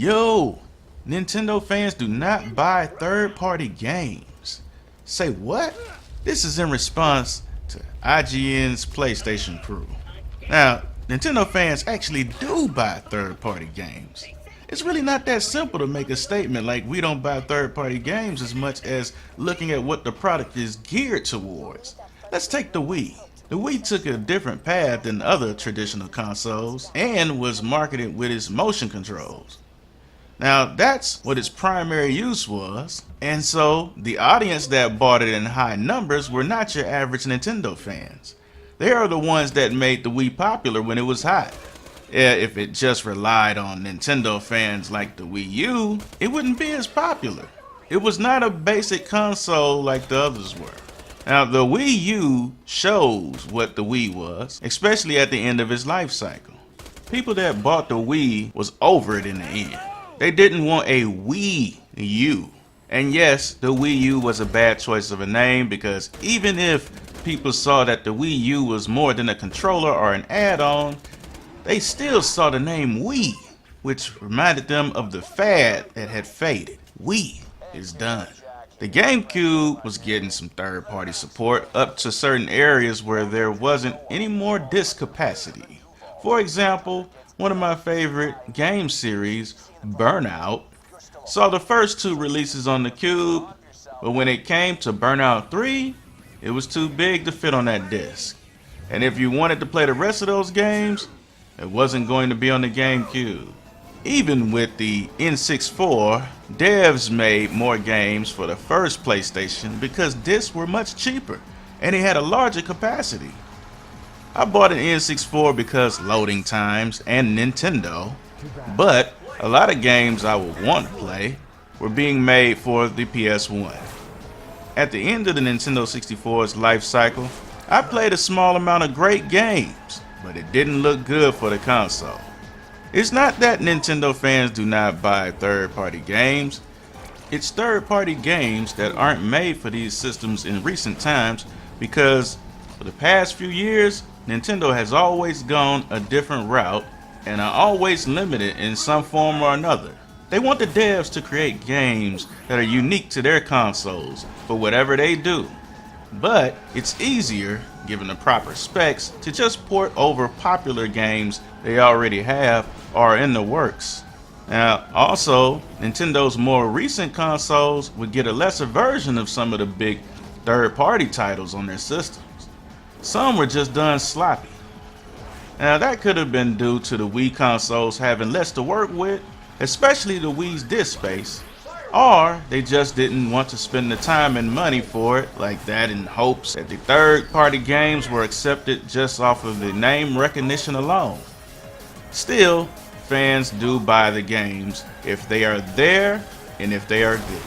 Yo, Nintendo fans do not buy third-party games. Say what? This is in response to IGN's PlayStation crew. Now, Nintendo fans actually do buy third-party games. It's really not that simple to make a statement like we don't buy third-party games as much as looking at what the product is geared towards. Let's take the Wii. The Wii took a different path than other traditional consoles and was marketed with its motion controls. Now that's what its primary use was, and so the audience that bought it in high numbers were not your average Nintendo fans. They are the ones that made the Wii popular when it was hot. Yeah, if it just relied on Nintendo fans like the Wii U, it wouldn't be as popular. It was not a basic console like the others were. Now the Wii U shows what the Wii was, especially at the end of its life cycle. People that bought the Wii was over it in the end. They didn't want a Wii U. And yes, the Wii U was a bad choice of a name because even if people saw that the Wii U was more than a controller or an add-on, they still saw the name Wii, which reminded them of the fad that had faded. Wii is done. The GameCube was getting some third-party support up to certain areas where there wasn't any more disk capacity. For example, one of my favorite game series, Burnout, saw the first two releases on the Cube, but when it came to Burnout 3, it was too big to fit on that disc. And if you wanted to play the rest of those games, it wasn't going to be on the GameCube. Even with the N64, devs made more games for the first PlayStation because discs were much cheaper and it had a larger capacity. I bought an N64 because loading times and Nintendo, but a lot of games I would want to play were being made for the PS1. At the end of the Nintendo 64's life cycle, I played a small amount of great games, but it didn't look good for the console. It's not that Nintendo fans do not buy third-party games. It's third-party games that aren't made for these systems in recent times because for the past few years, Nintendo has always gone a different route and are always limited in some form or another. They want the devs to create games that are unique to their consoles for whatever they do. But it's easier, given the proper specs, to just port over popular games they already have or are in the works. Now, also, Nintendo's more recent consoles would get a lesser version of some of the big third-party titles on their systems. Some were just done sloppy. Now, that could have been due to the Wii consoles having less to work with, especially the Wii's disk space, or they just didn't want to spend the time and money for it like that in hopes that the third-party games were accepted just off of the name recognition alone. Still, fans do buy the games if they are there and if they are good.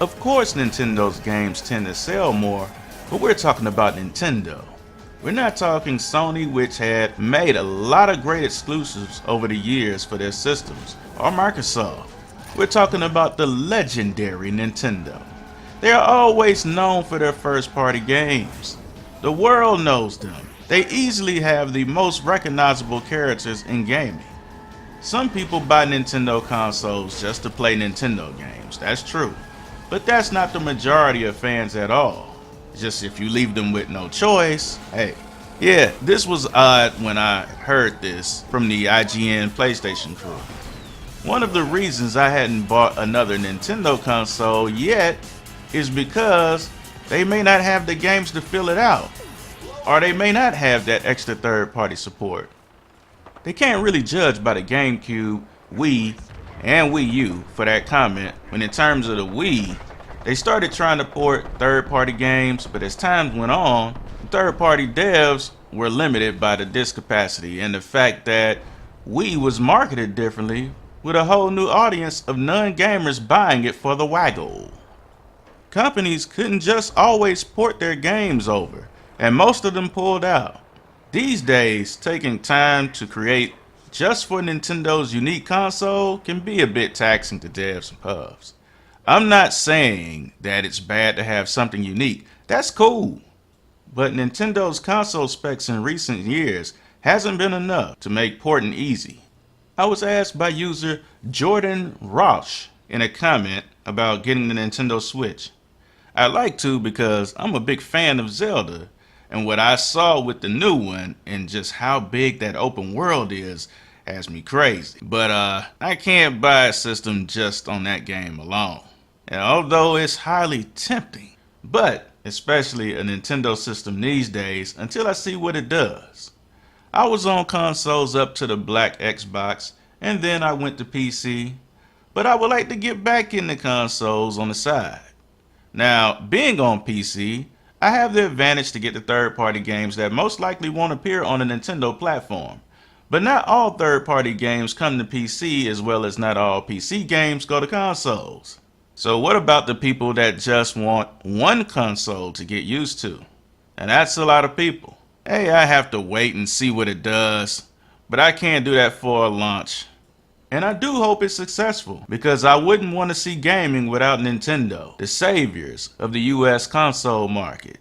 Of course Nintendo's games tend to sell more, but we're talking about Nintendo. We're not talking Sony, which had made a lot of great exclusives over the years for their systems, or Microsoft. We're talking about the legendary Nintendo. They are always known for their first-party games. The world knows them. They easily have the most recognizable characters in gaming. Some people buy Nintendo consoles just to play Nintendo games, that's true. But that's not the majority of fans at all. Just if you leave them with no choice, hey. Yeah, this was odd when I heard this from the IGN PlayStation crew. One of the reasons I hadn't bought another Nintendo console yet is because they may not have the games to fill it out, or they may not have that extra third-party support. They can't really judge by the GameCube, Wii, and Wii U for that comment when in terms of the Wii, they started trying to port third-party games, but as time went on, third-party devs were limited by the disk capacity and the fact that Wii was marketed differently with a whole new audience of non-gamers buying it for the waggle. Companies couldn't just always port their games over, and most of them pulled out. These days, taking time to create just for Nintendo's unique console can be a bit taxing to devs and pubs. I'm not saying that it's bad to have something unique. That's cool. But Nintendo's console specs in recent years hasn't been enough to make porting easy. I was asked by user Jordan Rausch in a comment about getting the Nintendo Switch. I'd like to because I'm a big fan of Zelda, and what I saw with the new one and just how big that open world is has me crazy. But I can't buy a system just on that game alone. And although it's highly tempting, but especially a Nintendo system these days until I see what it does. I was on consoles up to the black Xbox, and then I went to PC, but I would like to get back into consoles on the side. Now, being on PC, I have the advantage to get the third-party games that most likely won't appear on a Nintendo platform. But not all third-party games come to PC, as well as not all PC games go to consoles. So what about the people that just want one console to get used to? And that's a lot of people. Hey, I have to wait and see what it does, but I can't do that for a launch. And I do hope it's successful, because I wouldn't want to see gaming without Nintendo, the saviors of the US console market.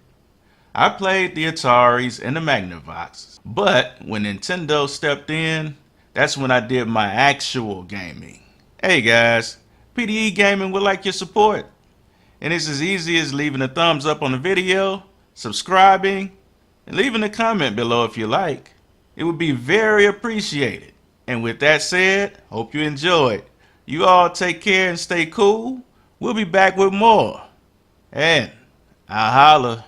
I played the Ataris and the Magnavoxes, but when Nintendo stepped in, that's when I did my actual gaming. Hey guys, PDE Gaming would like your support, and it's as easy as leaving a thumbs up on the video, subscribing, and leaving a comment below if you like. It would be very appreciated. And with that said, hope you enjoyed. You all take care and stay cool. We'll be back with more. And I'll holla.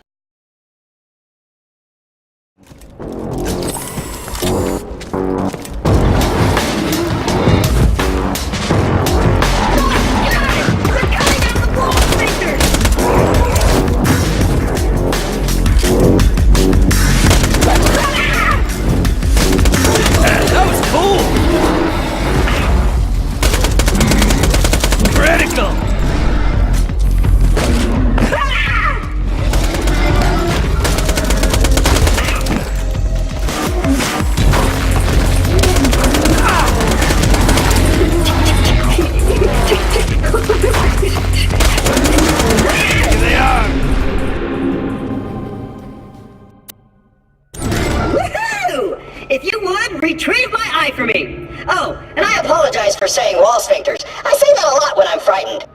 If you would, retrieve my eye for me. Oh, and I apologize for saying wall sphincters. I say that a lot when I'm frightened.